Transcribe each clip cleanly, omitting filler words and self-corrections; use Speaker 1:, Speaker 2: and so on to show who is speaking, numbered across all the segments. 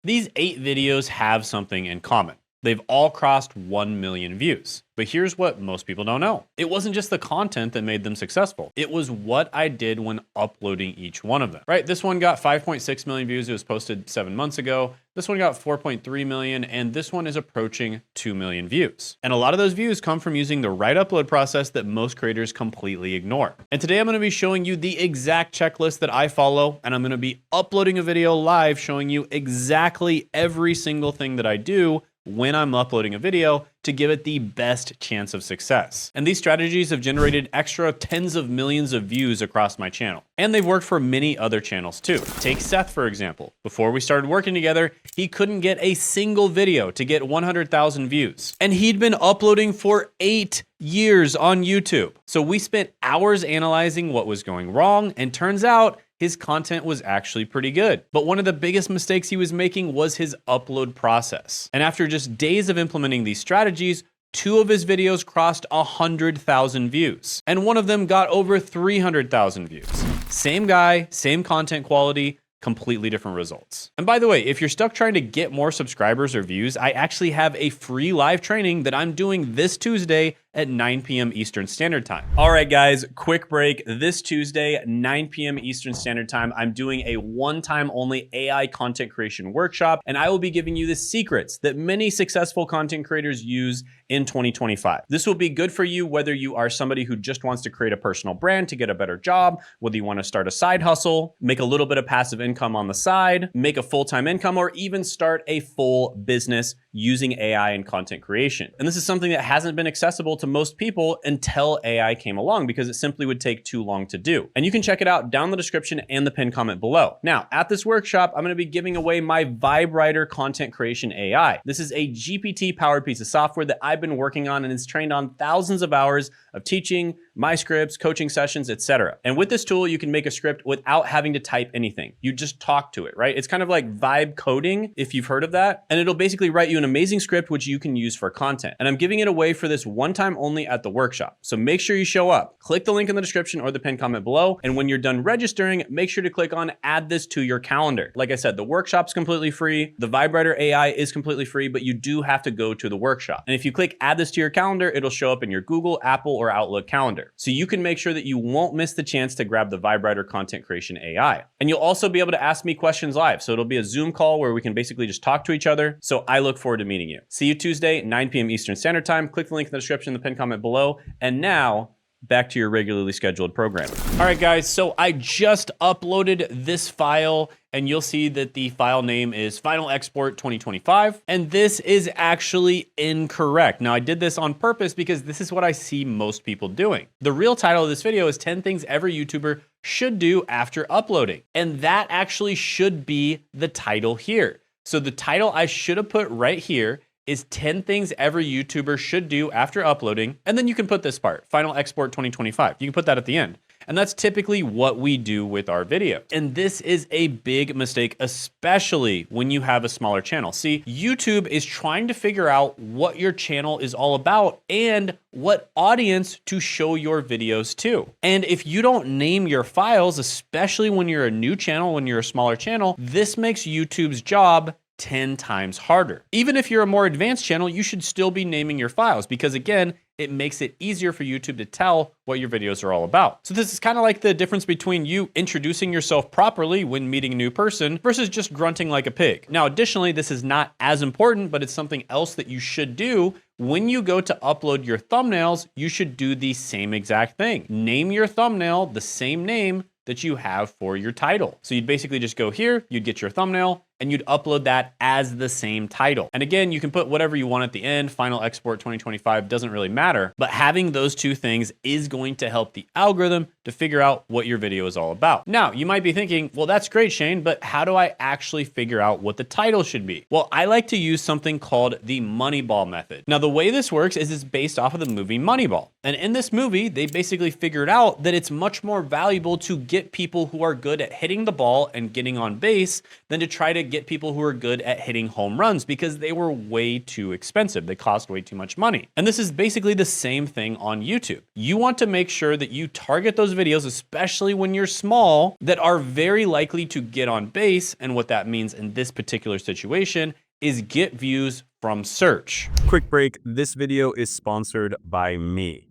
Speaker 1: These 8 videos have something in common. They've all crossed 1 million views. But here's what most people don't know. It wasn't just the content that made them successful. It was what I did when uploading each one of them, right? This one got 5.6 million views. It was posted 7 months ago. This one got 4.3 million, and this one is approaching 2 million views. And a lot of those views come from using the right upload process that most creators completely ignore. And today I'm gonna be showing you the exact checklist that I follow, and I'm gonna be uploading a video live showing you exactly every single thing that I do when I'm uploading a video to give it the best chance of success. And these strategies have generated extra tens of millions of views across my channel. And they've worked for many other channels too. Take Seth, for example. Before we started working together, he couldn't get a single video to get 100,000 views. And he'd been uploading for 8 years on YouTube. So we spent hours analyzing what was going wrong, and turns out his content was actually pretty good. But one of the biggest mistakes he was making was his upload process. And after just days of implementing these strategies, 2 of his videos crossed 100,000 views. And one of them got over 300,000 views. Same guy, same content quality, completely different results. And by the way, if you're stuck trying to get more subscribers or views, I actually have a free live training that I'm doing this Tuesday at 9 p.m. Eastern Standard Time. All right, guys, quick break. This Tuesday, 9 p.m. Eastern Standard Time, I'm doing a one-time only AI content creation workshop, and I will be giving you the secrets that many successful content creators use in 2025. This will be good for you whether you are somebody who just wants to create a personal brand to get a better job, whether you want to start a side hustle, make a little bit of passive income on the side, make a full-time income, or even start a full business using AI and content creation. And this is something that hasn't been accessible to most people until AI came along, because it simply would take too long to do. And you can check it out down in the description and the pinned comment below. Now, at this workshop, I'm going to be giving away my VibeWriter content creation AI. This is a GPT-powered piece of software that I've been working on, and it's trained on thousands of hours of teaching, my scripts, coaching sessions, etc. And with this tool, you can make a script without having to type anything. You just talk to it, right? It's kind of like vibe coding, if you've heard of that. And it'll basically write you an amazing script, which you can use for content. And I'm giving it away for this one time only at the workshop. So make sure you show up. Click the link in the description or the pinned comment below. And when you're done registering, make sure to click on add this to your calendar. Like I said, the workshop's completely free. The VibeWriter AI is completely free, but you do have to go to the workshop. And if you click add this to your calendar, it'll show up in your Google, Apple, or Outlook calendar. So you can make sure that you won't miss the chance to grab the VibeWriter content creation AI. And you'll also be able to ask me questions live. So it'll be a Zoom call where we can basically just talk to each other. So I look forward to meeting you. See you Tuesday, 9 p.m. Eastern Standard Time. Click the link in the description, the pinned comment below. And now, back to your regularly scheduled programming. All right, guys, so I just uploaded this file, and you'll see that the file name is Final Export 2025, and this is actually incorrect. Now, I did this on purpose because this is what I see most people doing. The real title of this video is 10 things every YouTuber should do after uploading, and that actually should be the title here. So the title I should have put right here is 10 things every YouTuber should do after uploading. And then you can put this part, Final Export 2025. You can put that at the end. And that's typically what we do with our video. And this is a big mistake, especially when you have a smaller channel. See, YouTube is trying to figure out what your channel is all about and what audience to show your videos to. And if you don't name your files, especially when you're a new channel, when you're a smaller channel, this makes YouTube's job 10 times harder. Even if you're a more advanced channel, you should still be naming your files because, again, it makes it easier for YouTube to tell what your videos are all about. So this is kind of like the difference between you introducing yourself properly when meeting a new person versus just grunting like a pig. Now, additionally, this is not as important, but it's something else that you should do. When you go to upload your thumbnails, you should do the same exact thing. Name your thumbnail the same name that you have for your title. So you'd basically just go here, you'd get your thumbnail, and you'd upload that as the same title. And again, you can put whatever you want at the end. Final Export 2025 doesn't really matter, but having those two things is going to help the algorithm to figure out what your video is all about. Now, you might be thinking, well, that's great, Shane, but how do I actually figure out what the title should be? Well, I like to use something called the Moneyball method. Now, the way this works is it's based off of the movie Moneyball. And in this movie, they basically figured out that it's much more valuable to get people who are good at hitting the ball and getting on base than to try to get people who are good at hitting home runs because they were way too expensive. They cost way too much money. And this is basically the same thing on YouTube. You want to make sure that you target those videos, especially when you're small, that are very likely to get on base. And what that means in this particular situation is get views from search.
Speaker 2: Quick break. This video is sponsored by me.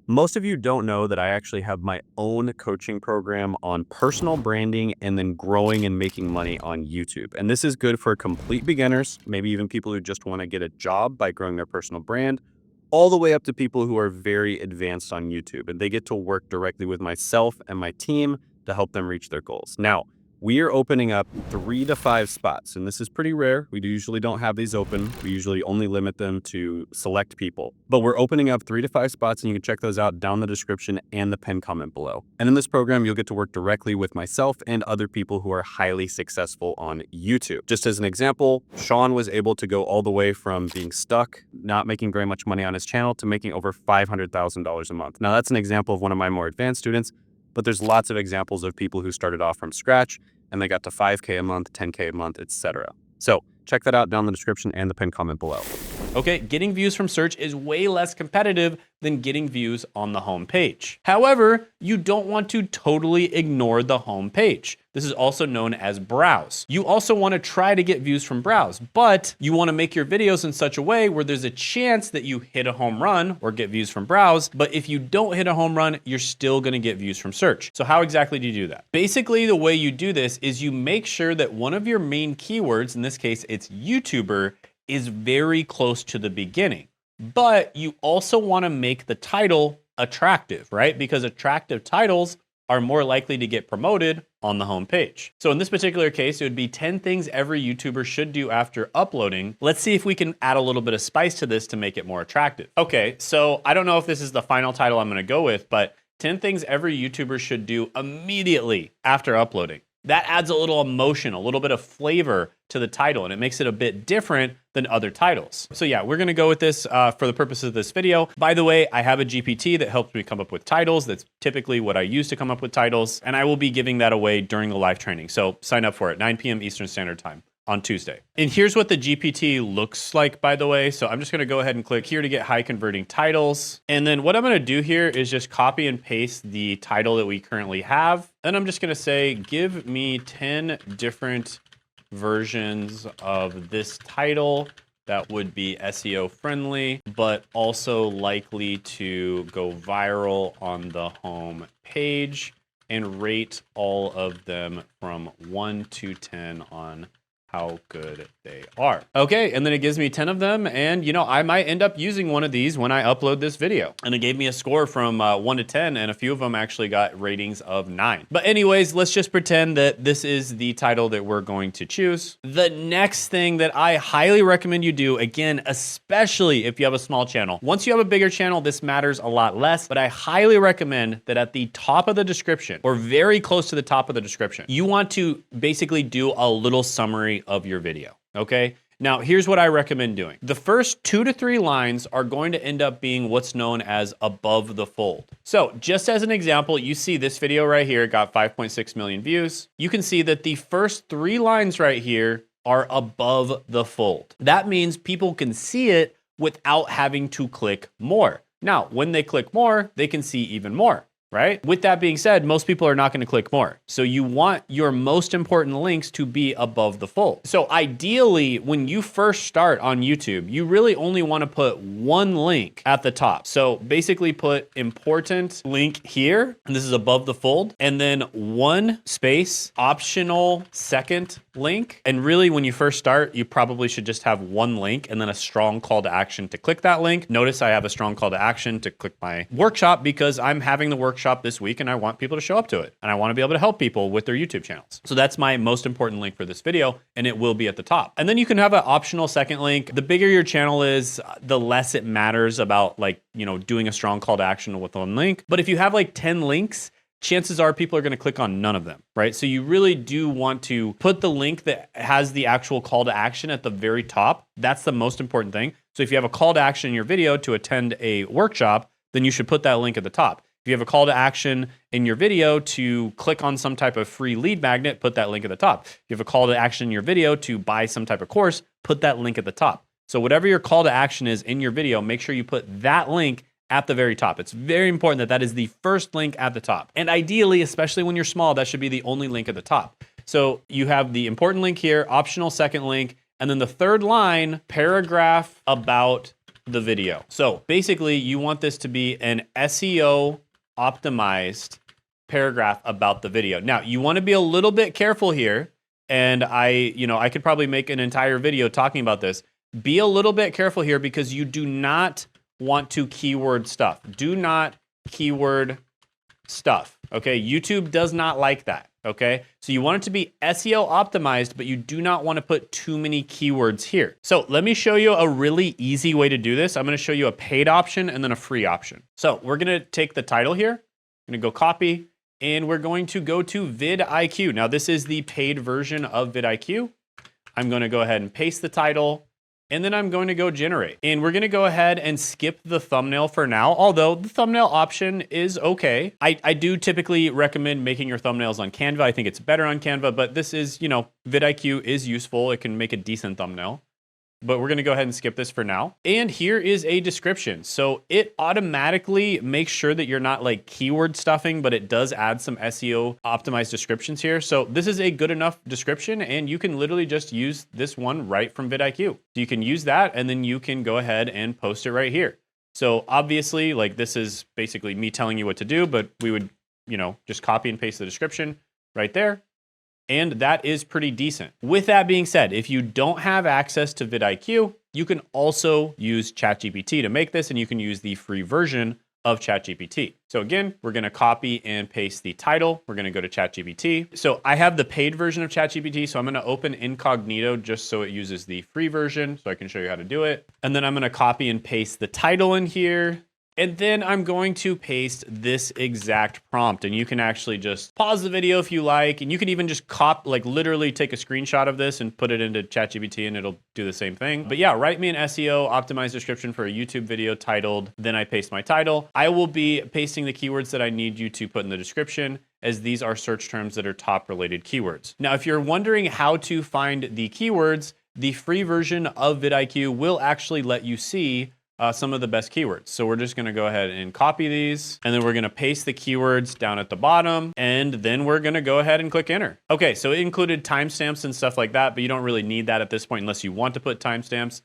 Speaker 2: Most of you don't know that I actually have my own coaching program on personal branding and then growing and making money on YouTube. And this is good for complete beginners, maybe even people who just want to get a job by growing their personal brand, all the way up to people who are very advanced on YouTube. And they get to work directly with myself and my team to help them reach their goals. Now, we are opening up 3 to 5 spots, and this is pretty rare. We usually don't have these open. We usually only limit them to select people. But we're opening up 3 to 5 spots, and you can check those out down in the description and the pinned comment below. And in this program, you'll get to work directly with myself and other people who are highly successful on YouTube. Just as an example, Sean was able to go all the way from being stuck, not making very much money on his channel, to making over $500,000 a month. Now, that's an example of one of my more advanced students, but there's lots of examples of people who started off from scratch and they got to 5K a month, 10K a month, etc. So check that out down in the description and the pinned comment below.
Speaker 1: Okay, getting views from search is way less competitive than getting views on the home page. However, you don't want to totally ignore the home page. This is also known as browse. You also want to try to get views from browse, but you want to make your videos in such a way where there's a chance that you hit a home run or get views from browse. But if you don't hit a home run, you're still going to get views from search. So how exactly do you do that? Basically, the way you do this is you make sure that one of your main keywords, in this case, it's YouTuber, is very close to the beginning. But you also want to make the title attractive, right? Because attractive titles are more likely to get promoted on the home page. So in this particular case, it would be 10 things every YouTuber should do after uploading. Let's see if we can add a little bit of spice to this to make it more attractive. Okay, so I don't know if this is the final title I'm gonna go with, but 10 things every YouTuber should do immediately after uploading. That adds a little emotion, a little bit of flavor to the title, and it makes it a bit different than other titles. So yeah, we're gonna go with this for the purposes of this video. By the way, I have a GPT that helps me come up with titles. That's typically what I use to come up with titles, and I will be giving that away during the live training. So sign up for it, 9 p.m. Eastern Standard Time on Tuesday. And here's what the GPT looks like, by the way. So I'm just gonna go ahead and click here to get high converting titles. And then what I'm gonna do here is just copy and paste the title that we currently have. And I'm just gonna say, give me 10 different versions of this title that would be SEO friendly, but also likely to go viral on the home page, and rate all of them from 1 to 10 on how good they are. Okay, and then it gives me 10 of them, and you know, I might end up using one of these when I upload this video. And it gave me a score from 1 to 10, and a few of them actually got ratings of 9. But anyways, let's just pretend that this is the title that we're going to choose. The next thing that I highly recommend you do, again, especially if you have a small channel. Once you have a bigger channel, this matters a lot less, but I highly recommend that at the top of the description, or very close to the top of the description, you want to basically do a little summary of your video, okay? Now, here's what I recommend doing. The first 2 to 3 lines are going to end up being what's known as above the fold. So just as an example, you see this video right here got 5.6 million views. You can see that the first 3 lines right here are above the fold. That means people can see it without having to click more. Now, when they click more, they can see even more. Right? With that being said, most people are not going to click more. So you want your most important links to be above the fold. So ideally, when you first start on YouTube, you really only want to put one link at the top. So basically put important link here, and this is above the fold, and then 1 space optional second link. And really, when you first start, you probably should just have 1 link and then a strong call to action to click that link. Notice I have a strong call to action to click my workshop because I'm having the workshop this week and I want people to show up to it. And I want to be able to help people with their YouTube channels. So that's my most important link for this video, and it will be at the top. And then you can have an optional second link. The bigger your channel is, the less it matters about, like, you know, doing a strong call to action with 1 link. But if you have like 10 links, chances are people are going to click on none of them, right? So you really do want to put the link that has the actual call to action at the very top. That's the most important thing. So if you have a call to action in your video to attend a workshop, then you should put that link at the top. If you have a call to action in your video to click on some type of free lead magnet, put that link at the top. If you have a call to action in your video to buy some type of course, put that link at the top. So whatever your call to action is in your video, make sure you put that link at the very top. It's very important that that is the first link at the top. And ideally, especially when you're small, that should be the only link at the top. So you have the important link here, optional second link, and then the third line, paragraph about the video. So basically you want this to be an SEO optimized paragraph about the video. Now you want to be a little bit careful here. And I could probably make an entire video talking about this. Be a little bit careful here because you do not want to keyword stuff. Do not keyword stuff. Okay. YouTube does not like that. Okay. So you want it to be SEO optimized, but you do not want to put too many keywords here. So let me show you a really easy way to do this. I'm going to show you a paid option and then a free option. So we're going to take the title here. I'm going to go copy and we're going to go to vidIQ. Now this is the paid version of vidIQ. I'm going to go ahead and paste the title. And then I'm going to go generate. And we're going to go ahead and skip the thumbnail for now, although the thumbnail option is okay. I do typically recommend making your thumbnails on Canva. I think it's better on Canva, but this is, vidIQ is useful. It can make a decent thumbnail. But we're going to go ahead and skip this for now. And here is a description. So it automatically makes sure that you're not like keyword stuffing, but it does add some SEO optimized descriptions here. So this is a good enough description and you can literally just use this one right from vidIQ. So you can use that and then you can go ahead and post it right here. So obviously like this is basically me telling you what to do, but we would, just copy and paste the description right there. And that is pretty decent. With that being said, if you don't have access to vidIQ, you can also use ChatGPT to make this, and you can use the free version of ChatGPT. So again, we're going to copy and paste the title. We're going to go to ChatGPT. So I have the paid version of ChatGPT, so I'm going to open incognito just so it uses the free version so I can show you how to do it. And then I'm going to copy and paste the title in here. And then I'm going to paste this exact prompt, and you can actually just pause the video if you like, and you can even just literally take a screenshot of this and put it into ChatGPT and it'll do the same thing. But yeah, write me an SEO optimized description for a YouTube video titled, then I paste my title. I will be pasting the keywords that I need you to put in the description, as these are search terms that are top related keywords. Now, if you're wondering how to find the keywords, the free version of vidIQ will actually let you see some of the best keywords. So we're just going to go ahead and copy these, and then we're going to paste the keywords down at the bottom, and then we're going to go ahead and click enter. Okay, so it included timestamps and stuff like that, but you don't really need that at this point unless you want to put timestamps,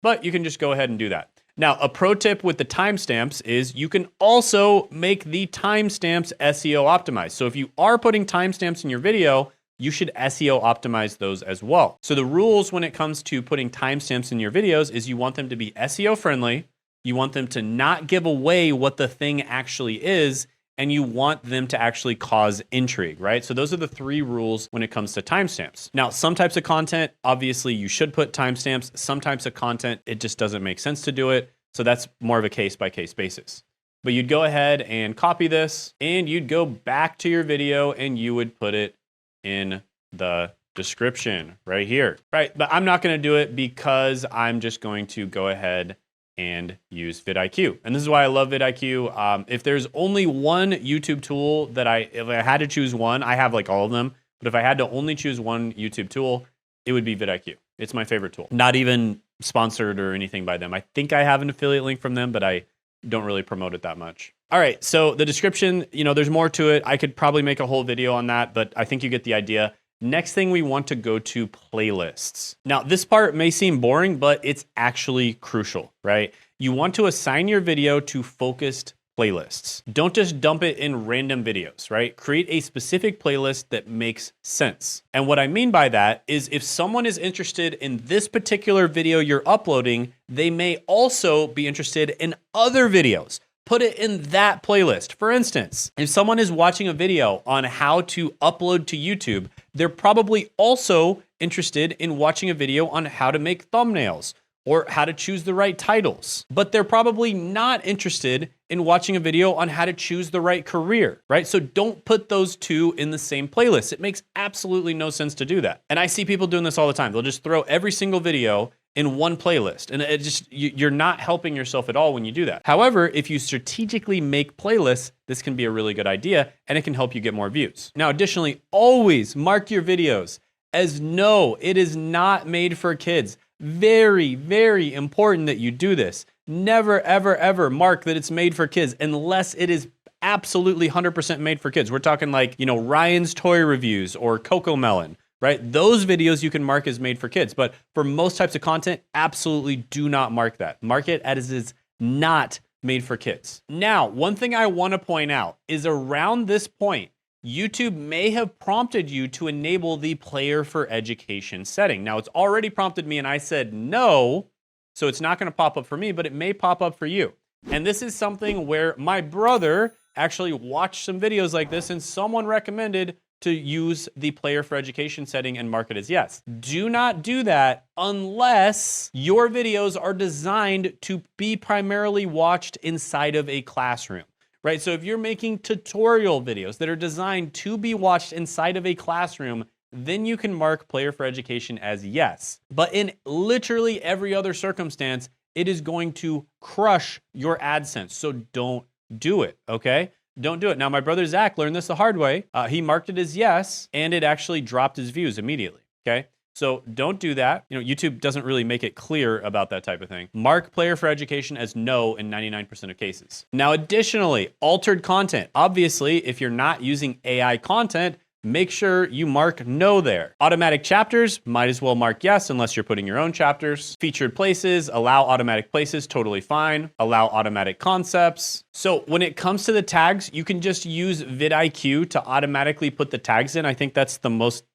Speaker 1: but you can just go ahead and do that. Now, a pro tip with the timestamps is you can also make the timestamps SEO optimized. So if you are putting timestamps in your video, you should SEO optimize those as well. So the rules when it comes to putting timestamps in your videos is you want them to be SEO friendly, you want them to not give away what the thing actually is, and you want them to actually cause intrigue, right? So those are the three rules when it comes to timestamps. Now, some types of content, obviously you should put timestamps. Some types of content, it just doesn't make sense to do it. So that's more of a case-by-case basis. But you'd go ahead and copy this, and you'd go back to your video and you would put it in the description right here, right? But I'm not going to do it because I'm just going to go ahead and use vidIQ. And this is why I love vidIQ. If there's only one YouTube tool that if I had to choose one, I have like all of them, but if I had to only choose one YouTube tool, it would be vidIQ. It's my favorite tool. Not even sponsored or anything by them. I think I have an affiliate link from them, but I don't really promote it that much. All right, so the description, there's more to it. I could probably make a whole video on that, but I think you get the idea. Next thing, we want to go to playlists. Now, this part may seem boring, but it's actually crucial, right? You want to assign your video to focused playlists. Don't just dump it in random videos, right? Create a specific playlist that makes sense. And what I mean by that is if someone is interested in this particular video you're uploading, they may also be interested in other videos. Put it in that playlist. For instance, if someone is watching a video on how to upload to YouTube, they're probably also interested in watching a video on how to make thumbnails or how to choose the right titles. But they're probably not interested in watching a video on how to choose the right career, right? So don't put those two in the same playlist. It makes absolutely no sense to do that. And I see people doing this all the time. They'll just throw every single video in one playlist. And it just, you're not helping yourself at all when you do that. However, if you strategically make playlists, this can be a really good idea and it can help you get more views. Now, additionally, always mark your videos as no, it is not made for kids. Very, very important that you do this. Never, ever, ever mark that it's made for kids unless it is absolutely 100% made for kids. We're talking like, Ryan's toy reviews or Coco Melon, right? Those videos you can mark as made for kids. But for most types of content, absolutely do not mark that. Mark it as it's not made for kids. Now, one thing I want to point out is around this point, YouTube may have prompted you to enable the player for education setting. Now, it's already prompted me and I said no, so it's not going to pop up for me, but it may pop up for you. And this is something where my brother actually watched some videos like this and someone recommended to use the player for education setting and mark it as yes. Do not do that unless your videos are designed to be primarily watched inside of a classroom. Right, so if you're making tutorial videos that are designed to be watched inside of a classroom, then you can mark player for education as yes. But in literally every other circumstance, it is going to crush your AdSense. So don't do it, okay? Don't do it. Now, my brother Zach learned this the hard way. He marked it as yes, and it actually dropped his views immediately, okay? So don't do that. YouTube doesn't really make it clear about that type of thing. Mark player for education as no in 99% of cases. Now, additionally, altered content. Obviously, if you're not using AI content, make sure you mark no there. Automatic chapters, might as well mark yes unless you're putting your own chapters. Featured places, allow automatic places, totally fine. Allow automatic concepts. So when it comes to the tags, you can just use vidIQ to automatically put the tags in. I think that's the most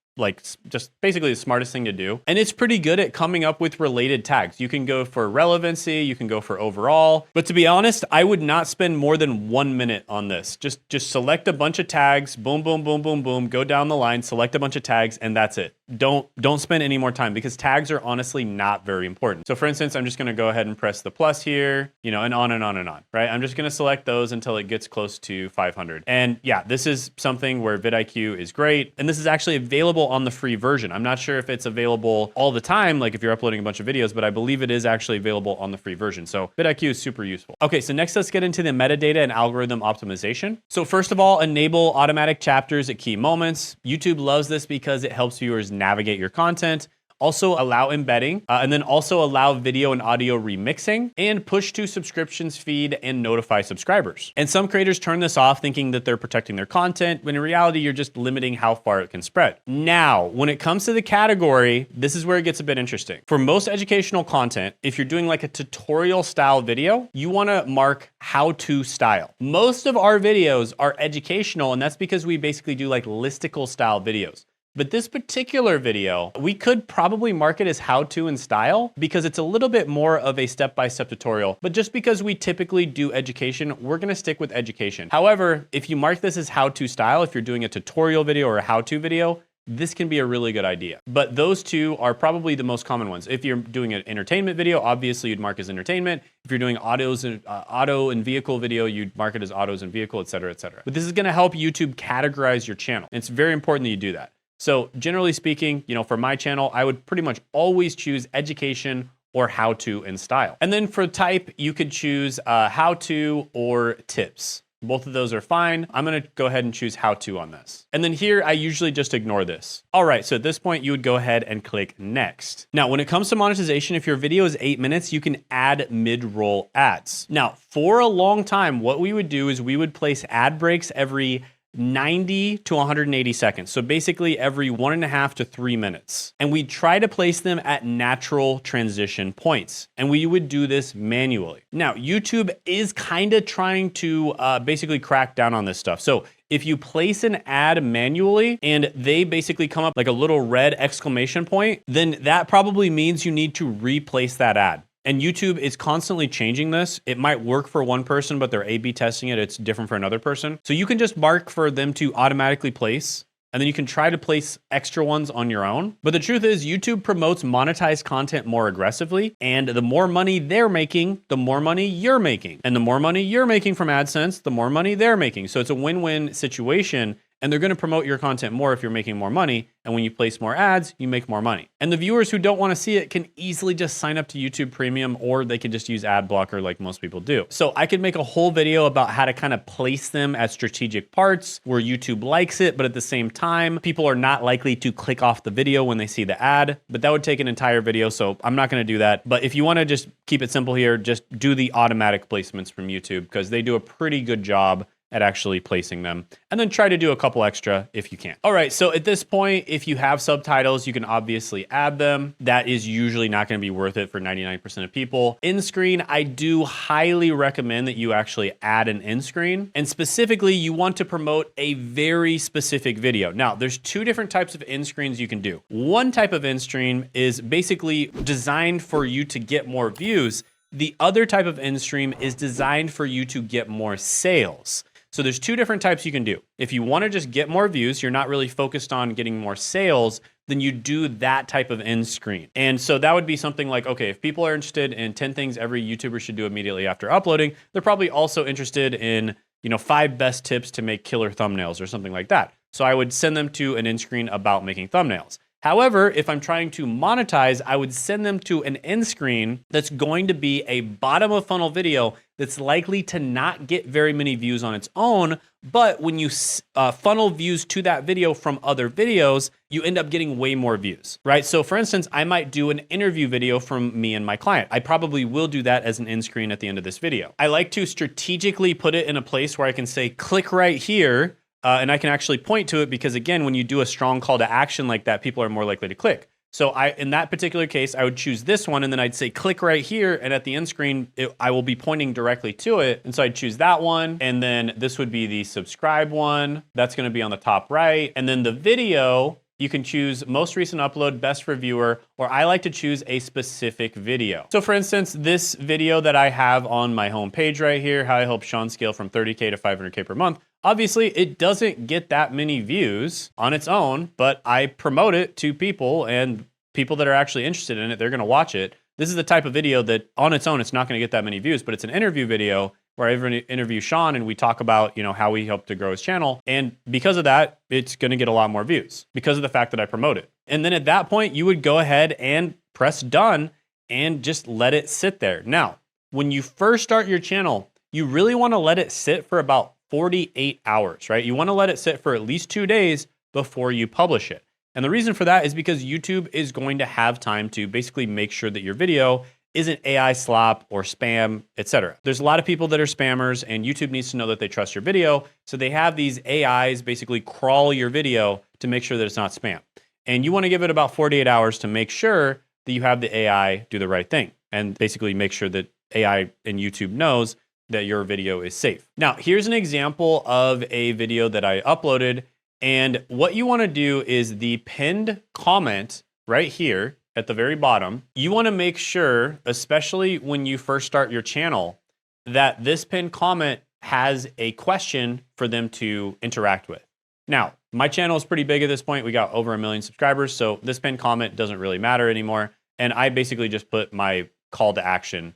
Speaker 1: just basically the smartest thing to do. And it's pretty good at coming up with related tags. You can go for relevancy, you can go for overall. But to be honest, I would not spend more than 1 minute on this. Just select a bunch of tags, boom, boom, boom, boom, boom, go down the line, select a bunch of tags, and that's it. Don't spend any more time because tags are honestly not very important. So for instance, I'm just gonna go ahead and press the plus here, and on and on and on, right? I'm just gonna select those until it gets close to 500. And yeah, this is something where vidIQ is great. And this is actually available on the free version. I'm not sure if it's available all the time, like if you're uploading a bunch of videos, but I believe it is actually available on the free version. So vidIQ is super useful. Okay, so next let's get into the metadata and algorithm optimization. So first of all, enable automatic chapters at key moments. YouTube loves this because it helps viewers navigate your content. Also allow embedding, and then also allow video and audio remixing, and push to subscriptions feed and notify subscribers. And some creators turn this off thinking that they're protecting their content, when in reality, you're just limiting how far it can spread. Now, when it comes to the category, this is where it gets a bit interesting. For most educational content, if you're doing like a tutorial style video, you wanna mark how-to style. Most of our videos are educational, and that's because we basically do like listicle style videos. But this particular video, we could probably mark it as how-to and style because it's a little bit more of a step-by-step tutorial. But just because we typically do education, we're gonna stick with education. However, if you mark this as how-to style, if you're doing a tutorial video or a how-to video, this can be a really good idea. But those two are probably the most common ones. If you're doing an entertainment video, obviously you'd mark as entertainment. If you're doing auto and vehicle video, you'd mark it as autos and vehicle, et cetera, et cetera. But this is gonna help YouTube categorize your channel. And it's very important that you do that. So generally speaking, for my channel, I would pretty much always choose education or how-to and style. And then for type, you could choose how-to or tips. Both of those are fine. I'm gonna go ahead and choose how-to on this. And then here, I usually just ignore this. All right, so at this point, you would go ahead and click next. Now, when it comes to monetization, if your video is 8 minutes, you can add mid-roll ads. Now, for a long time, what we would do is we would place ad breaks every 90 to 180 seconds. So basically every 1.5 to 3 minutes. And we try to place them at natural transition points. And we would do this manually. Now, YouTube is kind of trying to basically crack down on this stuff. So if you place an ad manually and they basically come up like a little red exclamation point, then that probably means you need to replace that ad. And YouTube is constantly changing this. It might work for one person, but they're A/B testing it. It's different for another person. So you can just mark for them to automatically place, and then you can try to place extra ones on your own. But the truth is YouTube promotes monetized content more aggressively, and the more money they're making, the more money you're making. And the more money you're making from AdSense, the more money they're making. So it's a win-win situation. And they're going to promote your content more if you're making more money. And when you place more ads, you make more money. And the viewers who don't want to see it can easily just sign up to YouTube Premium, or they can just use ad blocker like most people do. So I could make a whole video about how to kind of place them as strategic parts where YouTube likes it, but at the same time, people are not likely to click off the video when they see the ad. But that would take an entire video, so I'm not going to do that. But if you want to just keep it simple here, just do the automatic placements from YouTube, because they do a pretty good job at actually placing them, and then try to do a couple extra if you can. All right, so at this point, if you have subtitles, you can obviously add them. That is usually not gonna be worth it for 99% of people. In screen, I do highly recommend that you actually add an in screen, and specifically, you want to promote a very specific video. Now, there's two different types of in screens you can do. One type of in screen is basically designed for you to get more views. The other type of in stream is designed for you to get more sales. So there's two different types you can do. If you want to just get more views, you're not really focused on getting more sales, then you do that type of end screen. And so that would be something like, okay, if people are interested in 10 things every YouTuber should do immediately after uploading, they're probably also interested in, 5 best tips to make killer thumbnails or something like that. So I would send them to an end screen about making thumbnails. However, if I'm trying to monetize, I would send them to an end screen that's going to be a bottom of funnel video that's likely to not get very many views on its own. But when you funnel views to that video from other videos, you end up getting way more views, right? So for instance, I might do an interview video from me and my client. I probably will do that as an end screen at the end of this video. I like to strategically put it in a place where I can say, click right here. And I can actually point to it because, again, when you do a strong call to action like that, people are more likely to click. So in that particular case, I would choose this one, and then I'd say click right here, and at the end screen, I will be pointing directly to it. And so I'd choose that one, and then this would be the subscribe one. That's going to be on the top right. And then the video, you can choose most recent upload, best reviewer, or I like to choose a specific video. So for instance, this video that I have on my homepage right here, how I help Sean scale from 30K to 500K per month. Obviously, it doesn't get that many views on its own, but I promote it to people, and people that are actually interested in it, they're gonna watch it. This is the type of video that on its own, it's not gonna get that many views, but it's an interview video where I interview Sean and we talk about, how we helped to grow his channel. And because of that, it's gonna get a lot more views because of the fact that I promote it. And then at that point, you would go ahead and press done and just let it sit there. Now, when you first start your channel, you really wanna let it sit for about 48 hours, right? You wanna let it sit for at least 2 days before you publish it. And the reason for that is because YouTube is going to have time to basically make sure that your video isn't AI slop or spam, etc. There's a lot of people that are spammers, and YouTube needs to know that they trust your video. So they have these AIs basically crawl your video to make sure that it's not spam. And you wanna give it about 48 hours to make sure that you have the AI do the right thing and basically make sure that AI and YouTube knows that your video is safe. Now, here's an example of a video that I uploaded. And what you wanna do is the pinned comment right here at the very bottom, you wanna make sure, especially when you first start your channel, that this pinned comment has a question for them to interact with. Now, my channel is pretty big at this point. We got over 1 million subscribers, so this pinned comment doesn't really matter anymore. And I basically just put my call to action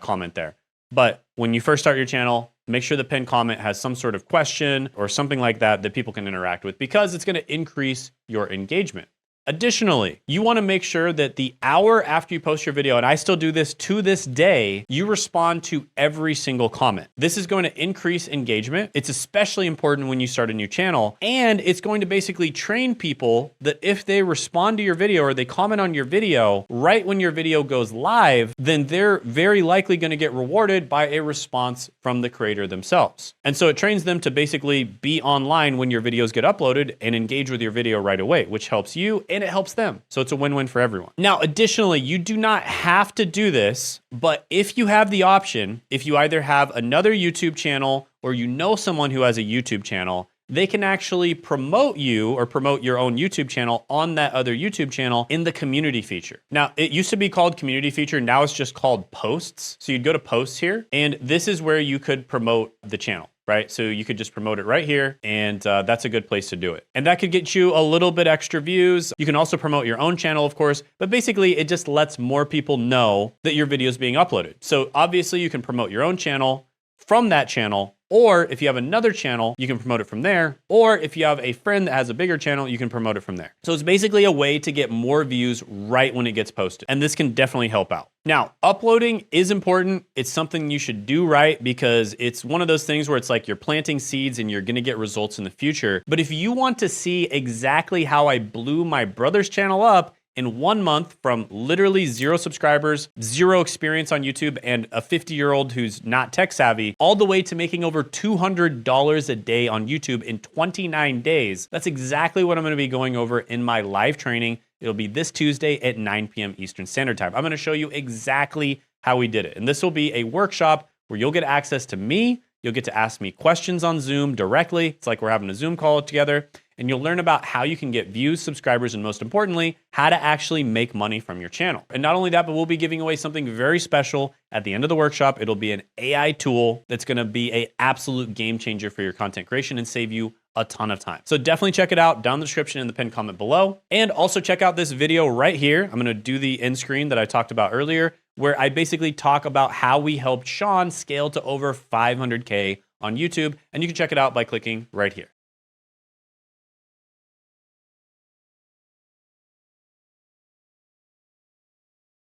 Speaker 1: comment there. But when you first start your channel, make sure the pinned comment has some sort of question or something like that that people can interact with, because it's gonna increase your engagement. Additionally, you wanna make sure that the hour after you post your video, and I still do this to this day, you respond to every single comment. This is going to increase engagement. It's especially important when you start a new channel, and it's going to basically train people that if they respond to your video or they comment on your video right when your video goes live, then they're very likely gonna get rewarded by a response from the creator themselves. And so it trains them to basically be online when your videos get uploaded and engage with your video right away, which helps you and it helps them. So it's a win-win for everyone. Now, additionally, you do not have to do this, but if you have the option, if you either have another YouTube channel or you know someone who has a YouTube channel, they can actually promote you or promote your own YouTube channel on that other YouTube channel in the community feature. Now, it used to be called community feature. Now it's just called posts. So you'd go to posts here, and this is where you could promote the channel. Right? So you could just promote it right here, and that's a good place to do it. And that could get you a little bit extra views. You can also promote your own channel, of course, but basically it just lets more people know that your video is being uploaded. So obviously you can promote your own channel from that channel, Or if you have another channel, you can promote it from there. Or if you have a friend that has a bigger channel, you can promote it from there. So it's basically a way to get more views right when it gets posted. And this can definitely help out. Now, uploading is important. It's something you should do right because it's one of those things where it's like you're planting seeds and you're gonna get results in the future. But if you want to see exactly how I blew my brother's channel up in 1 month from literally 0 subscribers, 0 experience on YouTube, and a 50-year-old who's not tech savvy, all the way to making over $200 a day on YouTube in 29 days, that's exactly what I'm gonna be going over in my live training. It'll be this Tuesday at 9 p.m. Eastern Standard Time. I'm gonna show you exactly how we did it. And this will be a workshop where you'll get access to me, you'll get to ask me questions on Zoom directly. It's like we're having a Zoom call together. And you'll learn about how you can get views, subscribers, and most importantly, how to actually make money from your channel. And not only that, but we'll be giving away something very special at the end of the workshop. It'll be an AI tool that's gonna be an absolute game changer for your content creation and save you a ton of time. So definitely check it out down in the description in the pinned comment below. And also check out this video right here. I'm gonna do the end screen that I talked about earlier, where I basically talk about how we helped Sean scale to over 500K on YouTube. And you can check it out by clicking right here.